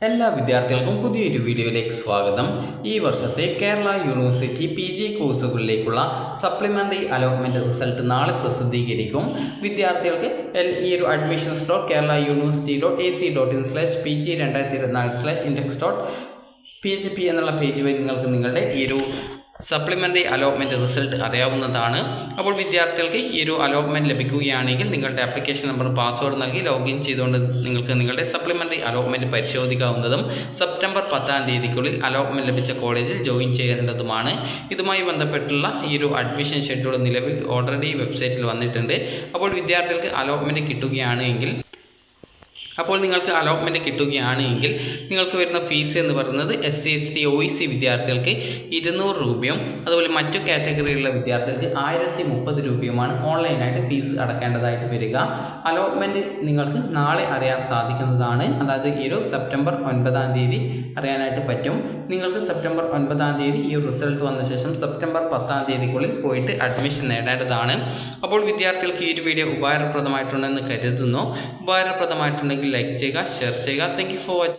എല്ലാ വിദ്യാർത്ഥികൾക്കും പുതിയൊരു വീഡിയോയിലേക്ക് സ്വാഗതം. ഈ വർഷത്തെ കേരള യൂണിവേഴ്സിറ്റി PG കോഴ്സുകളിലേക്കുള്ള സപ്ലിമെൻ്ററി അലോട്ട്മെൻറ്റ് റിസൾട്ട് നാളെ പ്രസിദ്ധീകരിക്കും. വിദ്യാർത്ഥികൾക്ക് ഈ ഒരു admissions.keralauniversity.ac.in/PG2024/index.php എന്നുള്ള പേജ് വഴി നിങ്ങളുടെ ഈ ഒരു സപ്ലിമെൻ്ററി അലോട്ട്മെൻറ്റ് റിസൾട്ട് അറിയാവുന്നതാണ്. അപ്പോൾ വിദ്യാർത്ഥികൾക്ക് ഈ ഒരു അലോട്ട്മെൻറ്റ് ലഭിക്കുകയാണെങ്കിൽ നിങ്ങളുടെ ആപ്ലിക്കേഷൻ നമ്പറും പാസ്വേഡ് നൽകി ലോഗിൻ ചെയ്തുകൊണ്ട് നിങ്ങൾക്ക് നിങ്ങളുടെ സപ്ലിമെൻ്ററി അലോട്ട്മെൻറ്റ് പരിശോധിക്കാവുന്നതും സെപ്റ്റംബർ 10 അലോട്ട്മെൻറ്റ് ലഭിച്ച കോളേജിൽ ജോയിൻ ചെയ്യേണ്ടതുമാണ്. ഇതുമായി ബന്ധപ്പെട്ടുള്ള ഈ ഒരു അഡ്മിഷൻ ഷെഡ്യൂൾ നിലവിൽ ഓൾറെഡി വെബ്സൈറ്റിൽ വന്നിട്ടുണ്ട്. അപ്പോൾ വിദ്യാർത്ഥികൾക്ക് അലോട്ട്മെൻറ്റ് കിട്ടുകയാണെങ്കിൽ നിങ്ങൾക്ക് വരുന്ന ഫീസ് എന്ന് പറയുന്നത് SC ST OEC വിദ്യാർത്ഥികൾക്ക് 200 രൂപയും അതുപോലെ മറ്റു കാറ്റഗറിയിലുള്ള വിദ്യാർത്ഥികൾക്ക് 1030 രൂപയുമാണ് ഓൺലൈനായിട്ട് ഫീസ് അടക്കേണ്ടതായിട്ട് വരിക. അലോട്ട്മെൻറ്റ് നിങ്ങൾക്ക് നാളെ അറിയാൻ സാധിക്കുന്നതാണ്. അതായത് ഈ ഒരു സെപ്റ്റംബർ 9 അറിയാനായിട്ട് പറ്റും. നിങ്ങൾക്ക് സെപ്റ്റംബർ 9 ഈ റിസൾട്ട് വന്ന ശേഷം സെപ്റ്റംബർ 10 പോയിട്ട് അഡ്മിഷൻ നേടേണ്ടതാണ്. അപ്പോൾ വിദ്യാർത്ഥികൾക്ക് ഈ ഒരു വീഡിയോ ഉപകാരപ്രദമായിട്ടുണ്ടെന്ന് കരുതുന്നു. ഉപകാരപ്രദമായിട്ടുണ്ടെങ്കിൽ ലൈക്ക് ചെയ്യുക, ഷെയർ ചെയ്യുക. Thank you for watching.